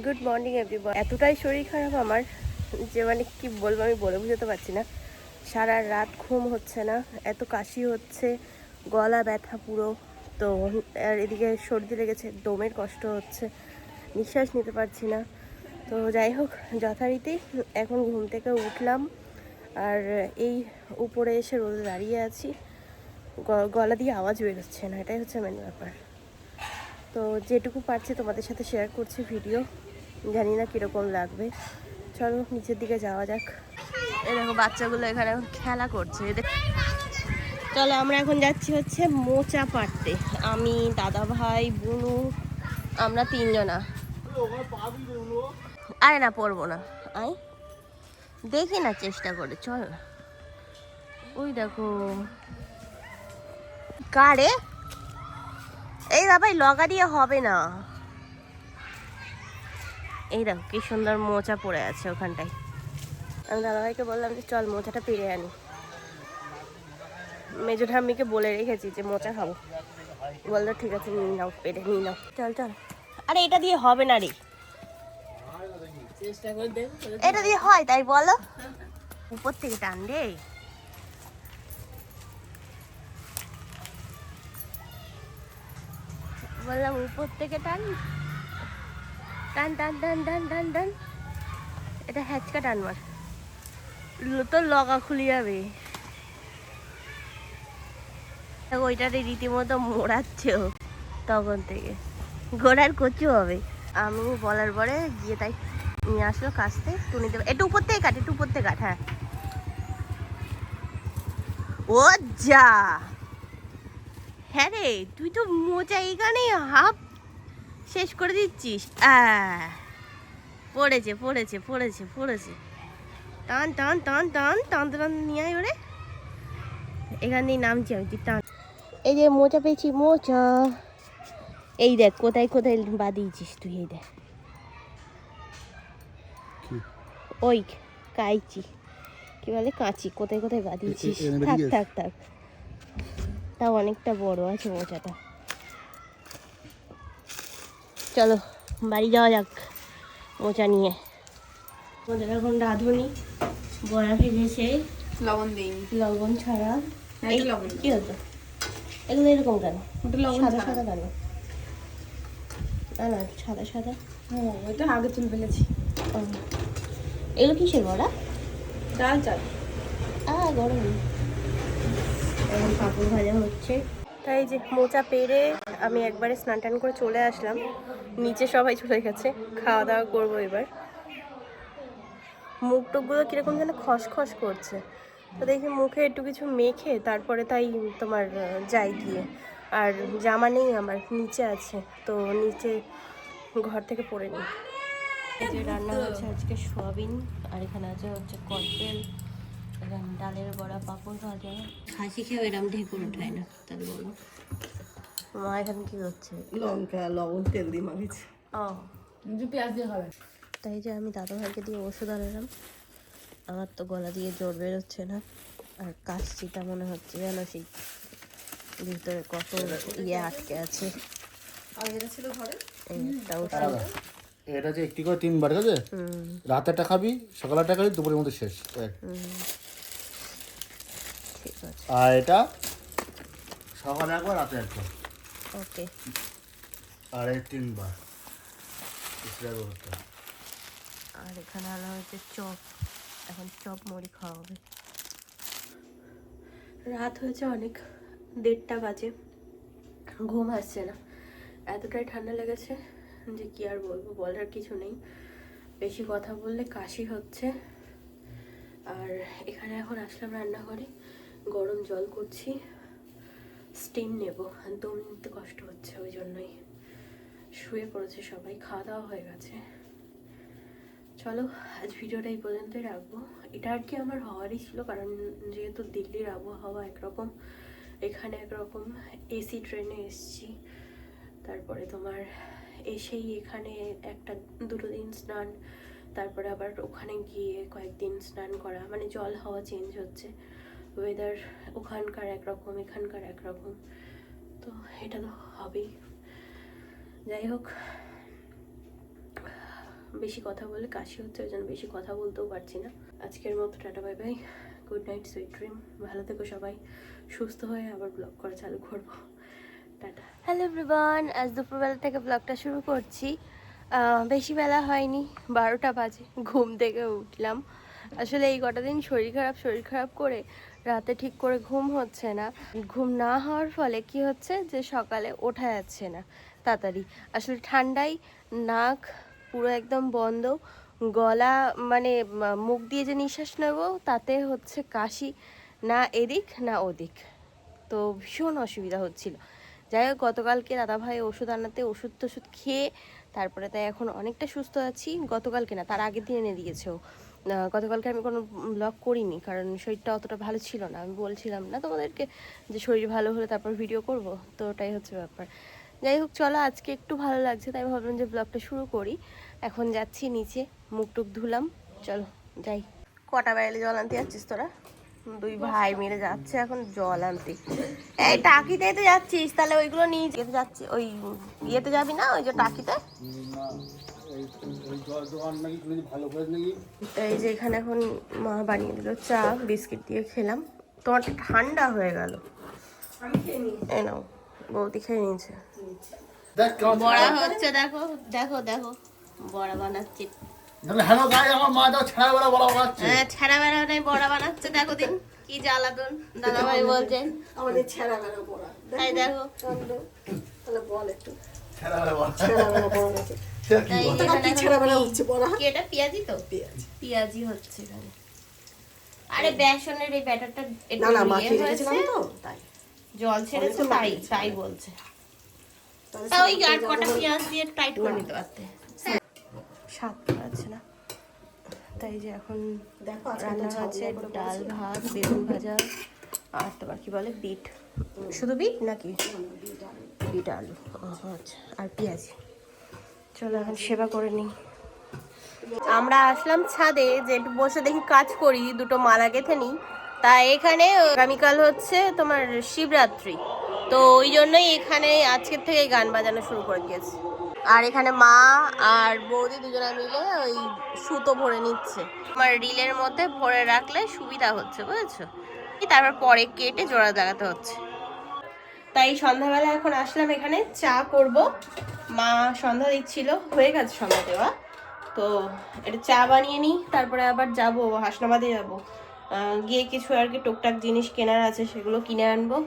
Good morning everyone. এতটাই শরীর খারাপ আমার যে মানে কি বলবো, আমি বলে বুঝতে পারছি না। সারা রাত ঘুম হচ্ছে না, এত কাশি হচ্ছে, গলা ব্যথা পুরো। তো আর এদিকে সর্দি লেগেছে, দমের কষ্ট হচ্ছে, নিঃশ্বাস নিতে পারছি না। তো যাই হোক, যথারীতি এখন ঘুম থেকে উঠলাম আর এই উপরে এসে রোদে দাঁড়িয়ে আছি। গলা দিয়ে আওয়াজ বেরোচ্ছে না, এটাই হচ্ছে মেন ব্যাপার। তো যেটুকু পারছি তোমাদের সাথে শেয়ার করছি ভিডিও, জানি না কীরকম লাগবে। চলো নিচের দিকে যাওয়া যাক। এই দেখো বাচ্চাগুলো এখানে এখন খেলা করছে। চলো আমরা এখন যাচ্ছি হচ্ছে মোচা পাড়তে। আমি, দাদা ভাই, বুনু, আমরা তিনজনা। আরে না, পড়বো না, আয় দেখি না, চেষ্টা করে চল না। ওই দেখো কারে, এই দাবাই লগা দিয়ে হবে না। এই দেখো কি সুন্দর মোচা পড়ে আছে ওখানটায়। আমি দাদাভাইকে বললাম যে চল মোচাটা পেরে আনি। মেজো ঠাম্মিকে বলে রেখেছি যে মোচা খাবো, বললো ঠিক আছে নিয়ে নাও, পেরে নিয়ে নাও, চল চল। আরে এটা দিয়ে হবে না রে, এটা দিয়ে হয় তাই বলো, উপর থেকে টান রে। বললাম উপর থেকে টান, টান টান টান টান টান টান। এটা হ্যাচকা টান মার, তো লগা খুলে যাবে। ওইটাতে রীতিমতো মোড়াচ্ছে তখন থেকে, ঘোড়ার কচু হবে। আমি বলার পরে গিয়ে তাই নিয়ে আসলো কাছতে, টুনি দেবে। একটু উপর থেকে কাট, একটু উপর থেকে কাট। হ্যাঁ ও যা, হ্যাঁ রে তুই তো মোচা এখানে হাফ শেষ করে দিচ্ছিস। পড়েছে পড়েছে পড়েছে পড়েছে, টান টান টান টান টান টান নিয়ে আয় ওরে। এখান দিয়ে নামছি আমি, তুই টান। এই যে মোচা পেয়েছি, মোচা। এই দেখ কোথায় কোথায় বাঁধিয়েছিস তুই, এই দেখ ওই কাইচি কি বলে, কাঁচি, কোথায় কোথায় বাঁধিয়েছিস। থাক থাক থাক, তাও অনেকটা বড় আছে মোচাটা। চলো বাড়ি যাওয়া যাক মোচা নিয়ে। আমাদের এখন রাঁধুনি বড়া ভেজেছে, লবণ দিইনি, লবণ ছাড়া। এই লবণ কি হতো এগুলো এরকম কেন, সাদা সাদা কেন? না না সাদা সাদা। ওইটা আগে তুলে ফেলেছি। এগুলো কিসের বড়া? ডাল চাল গরম। এখন পাঁপড় ভাজা হচ্ছে। তাই যে মোচা পেরে আমি একবারে স্নান টান করে চলে আসলাম নিচে, সবাই চলে গেছে, খাওয়া দাওয়া করবো এবার। মুখ টুকগুলো কীরকম যেন খসখস করছে, তো দেখি মুখে একটু কিছু মেখে তারপরে তাই তোমার যাই গিয়ে। আর জামা নেই আমার, নিচে আছে, তো নিচে ঘর থেকে পরে নিই। এই যে রান্না হচ্ছে আজকে সোয়াবিন, আর এখানে আছে হচ্ছে কদবেল, এখানে ডালের বড়া, পাঁপড় ভাজা। খাসি খেয়েও এরম ঢেকুর ওঠায় না, তাহলে বলো মা এখানে কি হচ্ছে? লঙ্কা লবণ তেল দিয়ে মাখিয়েছি। পেঁয়াজ দিয়ে হবে। তাই যে আমি দাদাভাইকে দিয়ে ওষুধ আনলাম। আমার তো গলা দিয়ে জোর বেরোচ্ছে না, আর কাশিটা মনে হচ্ছে যেন সেই ভিতরে কত আটকে আছে। আর এটা ছিল ঘরে, একটা ওষুধ। এটা যে একটি করে 3 বার, ঠিক আছে? রাতেরটা খাবি, সকালেরটা খাবি, দুপুরের মধ্যে শেষ। ঠিক আছে। আর এটা সকালে একবার, রাতে একবার। ওকে। আর এই 3 বার। আর এখানে আনা হয়েছে চপ, এখন চপ মুড়ি খাওয়া হবে। রাত হয়েছে অনেক, 1:30 বাজে, ঘুম আসছে না, এতটাই ঠান্ডা লেগেছে যে কি আর বলবো, বলার কিছু নেই। বেশি কথা বললে কাশি হচ্ছে। আর এখানে এখন আসলাম রান্নাঘরে, গরম জল করছি, স্টিম নেব, দম নিতে কষ্ট হচ্ছে, ওই জন্যই শুয়ে পড়েছে সবাই, খাওয়া দাওয়া হয়ে গেছে। চলো আজ ভিডিওটা এই পর্যন্তই রাখবো। এটা আর কি আমার হওয়ারই ছিল, কারণ যেহেতু দিল্লির আবহাওয়া একরকম, এখানে একরকম, এসি ট্রেনে এসছি, তারপরে তোমার এসেই এখানে একটা দুটো দিন স্নান, তারপরে আবার ওখানে গিয়ে কয়েকদিন স্নান করা, মানে জল হাওয়া চেঞ্জ হচ্ছে, ওয়েদার ওখানকার একরকম এখানকার একরকম, তো এটা তো হবেই। যাই হোক, বেশি কথা বলে কাশি হচ্ছে, ওই জন্য বেশি কথা বলতেও পারছি না। আজকের মতো tata bye bye, good night, sweet dream. ভালো থেকো সবাই, সুস্থ হয়ে আবার ব্লগ করা চালু করবো। টাটা। হ্যালো এভরিওয়ান, আজ দুপুরবেলা থেকে ব্লগটা শুরু করছি। বেশি বেলা হয়নি, 12টা বাজে, ঘুম থেকে উঠলাম। আসলে এই কটা দিন শরীর খারাপ করে রাতে ঠিক করে ঘুম হচ্ছে না। ঘুম না হওয়ার ফলে কি হচ্ছে যে সকালে ওঠা যাচ্ছে না তাড়াতাড়ি। আসলে ঠান্ডায় নাক পুরো একদম বন্ধ, গলা মানে মুখ দিয়ে যে নিঃশ্বাস নেব তাতে হচ্ছে কাশি, না এদিক না ওদিক, তো ভীষণ অসুবিধা হচ্ছিল। যাই হোক, গতকালকে দাদাভাই ওষুধ আনাতে ওষুধ খেয়ে তারপরে তাই এখন অনেকটা সুস্থ আছি। গতকালকে না, তার আগের দিন এনে দিয়েছে ও। গতকালকে আমি কোনো ব্লগ করিনি, কারণ শরীরটা অতটা ভালো ছিল না। আমি বলছিলাম না তোমাদেরকে যে শরীর ভালো হলে তারপর ভিডিও করব, তো ওটাই হচ্ছে ব্যাপার। যাই হোক, চলো, আজকে একটু ভালো লাগছে তাই ভাবলাম যে ব্লগটা শুরু করি। এখন যাচ্ছি নিচে, মুখ টুক ধুলাম, চলো যাই। কটা বেড়ালে জল আনতে যাচ্ছিস তোরা? দুই ভাই মিলে যাচ্ছে এখন জল আনতে। এই টাকিতে তো যাচ্ছিস, তাহলে ওইগুলো নিয়ে যেতে যাচ্ছি। ওই ইয়েতে যাবি না, ওই যে টাকিতে? এই যে এখানে এখন মা বানিয়ে দিল চা, বিস্কিট দিয়ে খেলাম। তোমার ঠান্ডা হয়ে গেল। এই নাও, বৌদি খেয়ে নিয়েছে। বড়া হচ্ছে, দেখো দেখো দেখো, বড়া বানাচ্ছি। হ্যাঁ, ছেঁড়া বেড়া নাই, বড়া বানাচ্ছে। দেখো দিন কি জ্বালাতন, দাদা ভাই বলছেন আমাদের ছেঁড়া বেড়া পড়া। তাই। দেখো তাহলে বল একটু তাই কি ছেঁড়া বেড়া হচ্ছে পড়া? কি এটা পেঁয়াজি? তো পেঁয়াজি হচ্ছে এখানে। আরে বেসনের এই ব্যাটারটা না না মাখিয়ে রেখেছিলাম তো তাই জল ছেড়েছে, তাই বলছে। তা ওই আর কটা পেঁয়াজ দিয়ে টাইট করে নিতে পারতে, স্বাদ আছে না। তাই যে এখন দেখো রান্না হচ্ছে ডাল ভাত, বেগুন ভাজা, আর তোমার কি বলে বিট, শুধু বিট নাকি বিট আলু, আচ্ছা, আর পেঁয়াজি। চলো এখন সেবা করে নিই। আমরা আসলাম ছাদে যে একটু বসে দেখি কাজ করি, দুটো মালা গেঁথে নিই। তা এখানে আগামীকাল হচ্ছে তোমার শিবরাত্রি, তো ওই জন্যই এখানে আজকের থেকে গান বাজানো শুরু করে দিয়েছে। আর এখানে মা আর বৌদি দুজনে মিলে ওই সুতো ভরে নিচ্ছে। আমার রিলের মধ্যে ভরে রাখলে সুবিধা হচ্ছে, বুঝেছো? তারপর পরে কেটে জোড়া লাগাতে হচ্ছে। তাই সন্ধ্যাবেলা এখন আসলাম এখানে চা করব। মা সন্ধ্যা দিচ্ছিল, হয়ে গেছে সন্ধ্যা দেওয়া। তো এটা চা বানিয়ে নিই, তারপরে আবার যাব হাসনাবাদে যাব, গিয়ে কিছু আর কি টুকটাক জিনিস কেনার আছে, সেগুলো কিনে আনবো।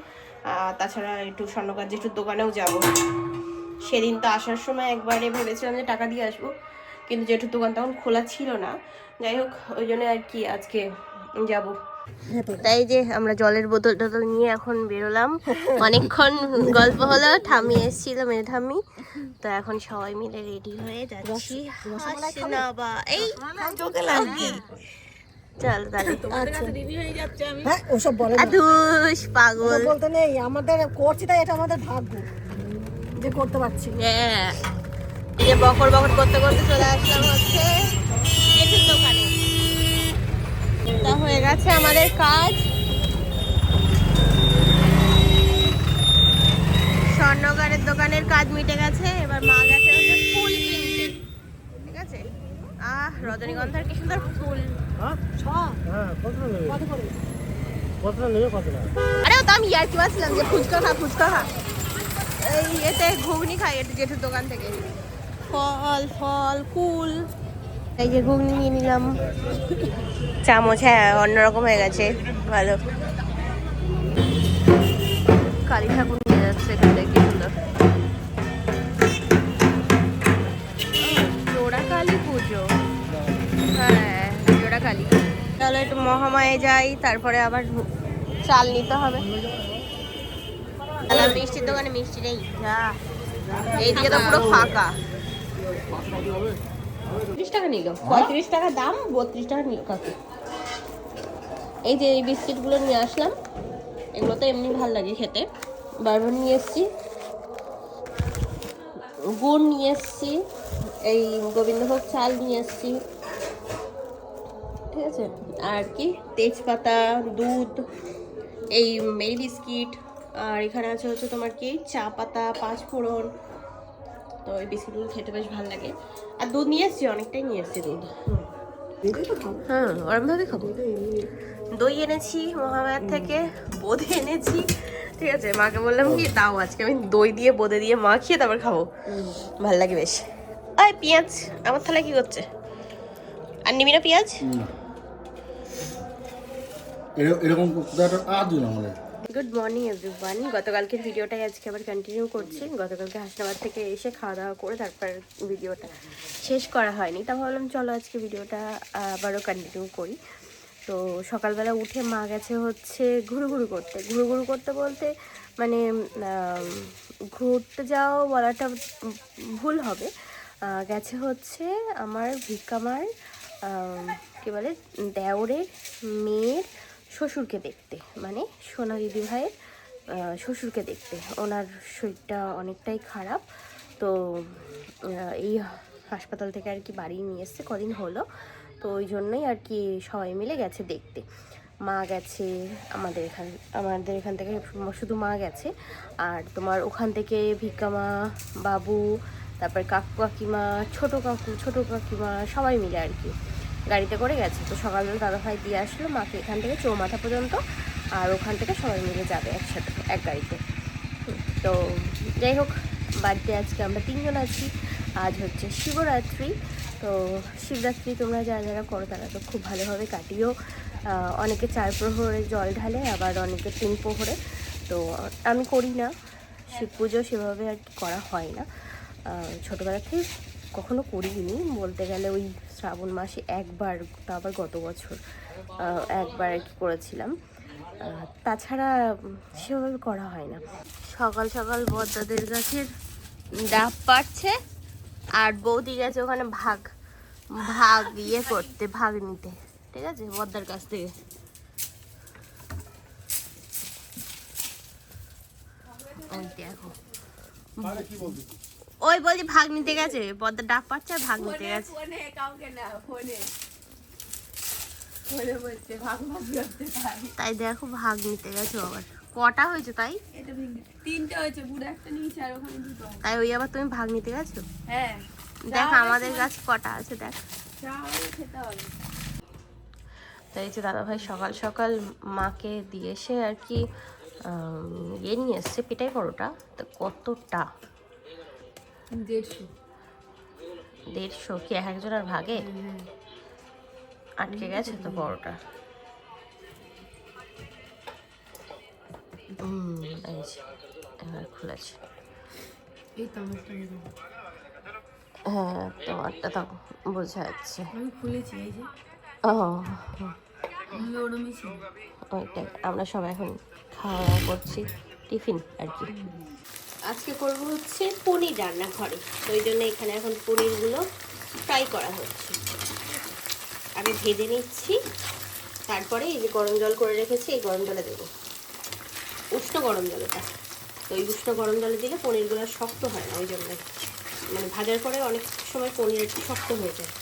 তাছাড়া একটু স্বর্ণকার জেঠুর দোকানেও যাব। সেদিন তো আসার সময় একবারে ভেবেছিলাম যে টাকা দিয়ে আসবো, কিন্তু জেঠুর দোকান তখন খোলা ছিল না। যাই হোক, ওই জন্য আর কি আজকে যাব। তাই যে আমরা জলের বোতল টোতল নিয়ে এখন বেরোলাম। অনেকক্ষণ গল্প হলো, ঠাম্মি এসেছিল, মেয়ে ঠাম্মি। তো এখন সবাই মিলে রেডি হয়ে যাচ্ছি এই চোখে লাগবে। চল তাহলে, ওসব বলে আদুস পাগল বলতে নেই, আমাদের করছি তাই এটা আমাদের ভাগ্য যে করতে পারছি। হ্যাঁ, এই যে বকর বকর করতে করতে চলে আসলাম হচ্ছে জেঠুর দোকানে। তা হয়ে গেছে আমাদের কাজ, স্বর্ণকারের দোকানের কাজ মিটে গেছে। এবার মা গেছে হচ্ছে ফুল কিনতে, ঠিক আছে? রজনীগন্ধার কি সুন্দর ফুল। আরে তো আমি ইয়ার কি বলছিলাম যে ফুচকা খা, এই এতে ঘুগনি খাই এটা জেঠুর দোকান থেকে। ফল কুল, এই যে ঘুগনি নিয়ে নিলাম। চামচ, হ্যাঁ অন্যরকম হয়ে গেছে, ভালো। কালী ঠাকুর নিয়ে যাচ্ছে এখান থেকে, সুন্দর। জোড়া কালী পুজো, হ্যাঁ জোড়া কালী। তাহলে একটু মহামায়ে যাই, তারপরে আবার চাল নিতে হবে। মিষ্টির দোকানে মিষ্টি নেই, এইদিকে তো পুরো ফাঁকা। 30 টাকা নিল, 35 টাকা দাম, 32 টাকা নিল কাকু। এই যে এই বিস্কিটগুলো নিয়ে আসলাম, এগুলো তো এমনি ভালো লাগে খেতে। বারবার নিয়ে এসছি, গুড় নিয়ে এসছি, এই গোবিন্দভোগ চাল নিয়ে এসছি, ঠিক আছে? আর কি তেজপাতা, দুধ, এই মেরি বিস্কিট, আর এখানে আছে হচ্ছে তোমার কি চা পাতা, 5 ফোড়ন, তো ওই বিস্কিটগুলো খেতে বেশ ভালো লাগে। আর দুধ নিয়ে এসছি, অনেকটাই নিয়ে এসছি দুধ। হ্যাঁ, ওরমভাবে খাবো। দই এনেছি মহামায়ার থেকে, বোঁদে এনেছি। ঠিক আছে, মাকে বললাম কি দাও আজকে আমি দই দিয়ে বোঁদে দিয়ে মাখিয়ে তারপর খাবো, ভাল লাগে বেশ। আয় পেঁয়াজ আমার থালায় কি করছে? আর নিবি না পেঁয়াজ? এরকম দিন আমাদের। Good morning everyone. গতকালকের ভিডিওটাই আজকে আবার কন্টিনিউ করছি। গতকালকে হাসনাবাদ থেকে এসে খাওয়া দাওয়া করে তারপর ভিডিওটা শেষ করা হয়নি, তা ভাবলাম চলো আজকে ভিডিওটা আবারও কন্টিনিউ করি। তো সকালবেলা উঠে মা গেছে হচ্ছে ঘুরু করতে বলতে মানে ঘুরতে যাও বলাটা ভুল হবে। গেছে হচ্ছে আমার ভিক্ষামার কী বলে দেওরের মেয়ের শ্বশুরকে দেখতে, মানে সোনা দিদি ভাইয়ের শ্বশুরকে দেখতে। ওনার শরীরটা অনেকটাই খারাপ, তো এই হাসপাতাল থেকে আর কি বাড়ি নিয়ে এসছে কদিন হলো, তো ওই জন্যই আর কি সবাই মিলে গেছে দেখতে। মা গেছে আমাদের এখান থেকে শুধু মা গেছে, আর তোমার ওখান থেকে ভিক্ষামা, বাবু, তারপর কাকু কাকিমা, ছোটো কাকিমা সবাই মিলে আর কি গাড়িতে করে গেছে। তো সকালবেলা দাদাভাই দিয়ে আসলো মাকে এখান থেকে চৌমাথা পর্যন্ত, আর ওখান থেকে সবাই মিলে যাবে একসাথে এক গাড়িতে। তো যাই হোক, বাড়িতে আজকে আমরা 3 জন আছি। আজ হচ্ছে শিবরাত্রি, তো শিবরাত্রি তোমরা যারা যারা করো তারা তো খুব ভালোভাবে কাটিও। অনেকে 4 প্রহরে জল ঢালে, আবার অনেকে 3 প্রহরে। তো আমি করি না, শিব পুজো সেভাবে আর কি করা হয় না। ছোটোবেলা থেকে কখনো করিনি বলতে গেলে, ওই শ্রাবণ মাসে একবার, তা আবার গত বছর একবার আর কি করেছিলাম, তাছাড়া সেভাবে করা হয় না। সকাল সকাল বদ্দাদের গাছের ডাব পাড়ছে, আর বৌদি গেছে ওখানে ভাগ ইয়ে করতে, ভাগ নিতে। ঠিক আছে, বদ্দার কাছ থেকে। দেখো ওই বলছি ভাগ নিতে গেছে, বদ্দার ডাব পাড়ছে আর ভাগ নিতে গেছে। তাই দেখো ভাগ নিতে গেছে আবার। কটা হয়েছে তাই? 3টে হয়েছে, পুরো একটা নিয়েছে আর ওখানে 2টো। তাই ওই আবার তুমি ভাগ নিতে গেছো? হ্যাঁ, দেখ আমাদের কাছে কটা আছে দেখ। খেতে হবে। তাই যে দাদাভাই সকাল সকাল মাকে দিয়ে এসে আর কি ইয়ে নিয়ে এসছে পেটাই পরোটা। তো কতটা? 150 কি এক একজনের ভাগে আটকে গেছে তো পরোটা। এবার খুলেছে। হ্যাঁ, তোমারটা তো বোঝা যাচ্ছে। ওইটাই, আমরা সবাই এখন খাওয়া দাওয়া করছি, টিফিন আর কি। আজকে করবো হচ্ছে পনির রান্না ঘরে, তো ওই জন্য এখানে এখন পনিরগুলো ফ্রাই করা হচ্ছে। আমি ভেজে নিচ্ছি, তারপরে এই যে গরম জল করে রেখেছি এই গরম জলে দেবো, উষ্ণ গরম জলটা। তো এই উষ্ণ গরম জলে দিলে পনিরগুলো শক্ত হয় না, ওই জন্য মানে ভাজার পরে অনেক সময় পনির একটু শক্ত হয়ে যায়।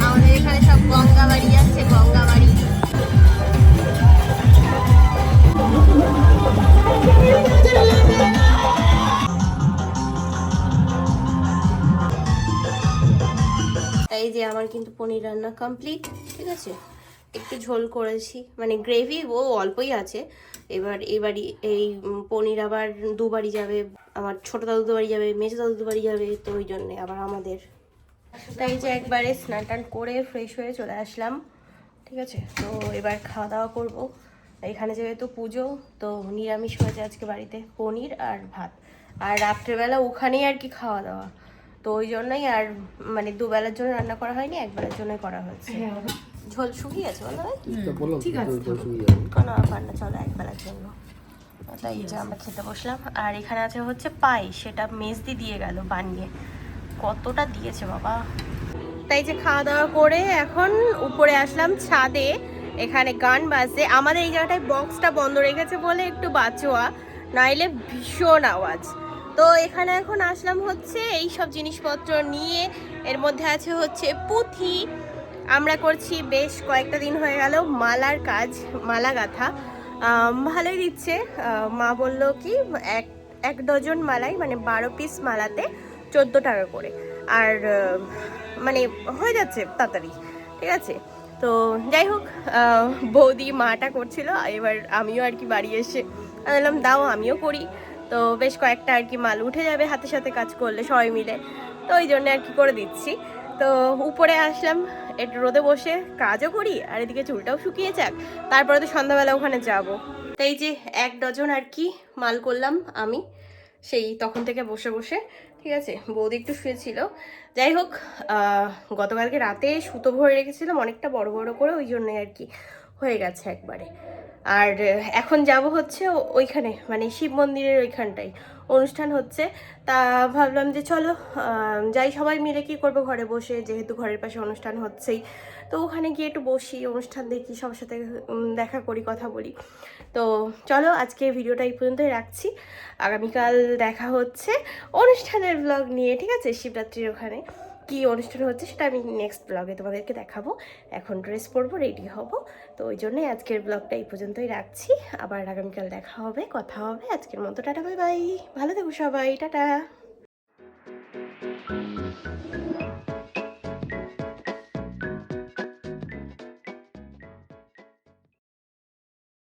আমাদের এখানে সব গঙ্গা বাড়ি আছে, গঙ্গা বাড়ি। এই যে আমার কিন্তু পনির রান্না কমপ্লিট। ঠিক আছে, একটু ঝোল করেছি, মানে গ্রেভি ও অল্পই আছে। এবার এই পনির আবার দুবারই যাবে, আমার ছোটো দাদু বাড়ি যাবে, মেজো দাদু বাড়ি যাবে, তো ওই জন্যে আবার আমাদের। তাই যে একবারে স্নান টান করে ফ্রেশ হয়ে চলে আসলাম। ঠিক আছে, তো এবার খাওয়া দাওয়া করবো। এখানে যেহেতু পুজো, তো নিরামিষ হয়েছে আজকে বাড়িতে, পনির আর ভাত। আর রাত্রেবেলা ওখানেই আর কি খাওয়া দাওয়া, তো ওই জন্যই আর মানে দুবেলার জন্য রান্না করা হয়নি, একবেলার জন্যই করা হয়েছে। ঝোল শুকিয়ে আছে বলো ভাই? ঠিক আছে, কোনো ব্যাপার না, চলো একবেলার জন্য। তাই যে আমরা খেতে বসলাম। আর এখানে আছে হচ্ছে পাই, সেটা মেজদি দিয়ে গেল বানিয়ে, কতটা দিয়েছে বাবা। তাই যে খাওয়া দাওয়া করে এখন উপরে আসলাম ছাদে, এখানে গান বাজছে। আমাদের এই জায়গাটায় বক্সটা বন্ধ রেখেছে বলে একটু বাঁচোয়া, নাইলে ভীষণ আওয়াজ। তো এখানে এখন আসলাম হচ্ছে এই সব জিনিসপত্র নিয়ে। এর মধ্যে আছে হচ্ছে পুঁথি, আমরা করছি বেশ কয়েকটা দিন হয়ে গেল মালার কাজ, মালা গাঁথা। ভালোই দিচ্ছে। মা বললো কি 1 ডজন মালাই মানে 12 পিস মালাতে 14 টাকা করে। আর মানে হয়ে যাচ্ছে তাড়াতাড়ি, ঠিক আছে। তো যাই হোক, বৌদি মাটা করছিল, এবার আমিও আর কি বাড়ি এসে বললাম দাও আমিও করি। তো বেশ কয়েকটা আর কি মাল উঠে যাবে হাতে সাথে কাজ করলে সবাই মিলে, তো ওই জন্য আর কি করে দিচ্ছি। তো উপরে আসলাম, একটু রোদে বসে কাজও করি আর এদিকে চুলটাও শুকিয়ে যাক, তারপরে তো সন্ধ্যাবেলা ওখানে যাব। তো এই যে 1 ডজন আর কি মাল করলাম আমি সেই তখন থেকে বসে বসে, ঠিক আছে। বৌদি একটু শুয়েছিল। যাই হোক, গতকালকে রাতে সুতো ভরে রেখেছিলাম অনেকটা বড় বড় করে, ওই জন্যই আর কি হয়ে গেছে একবারে। আর এখন যাব হচ্ছে ওইখানে মানে শিব মন্দিরের ওইখানটায় অনুষ্ঠান হচ্ছে। তা ভাবলাম যে চলো যাই, সবাই মিলে কি করবো ঘরে বসে, যেহেতু ঘরের পাশে অনুষ্ঠান হচ্ছেই, তো ওখানে গিয়ে একটু বসি, অনুষ্ঠান দেখি, সবার সাথে দেখা করি, কথা বলি। তো চলো আজকে ভিডিওটা এই পর্যন্তই রাখছি। আগামীকাল দেখা হচ্ছে অনুষ্ঠানের ব্লগ নিয়ে, ঠিক আছে। শিবরাত্রির ওখানে কি অনুষ্ঠান হচ্ছে সেটা আমি নেক্সট ব্লগে তোমাদেরকে দেখাবো। এখন ড্রেস পরবো, রেডি হব। তো ওই জন্যই আজকের ব্লগটা এই পর্যন্তই রাখছি। আবার আগামীকাল দেখা হবে, কথা হবে। আজকের মতো টাটা, বাই বাই, ভালো থেকো সবাই, টাটা।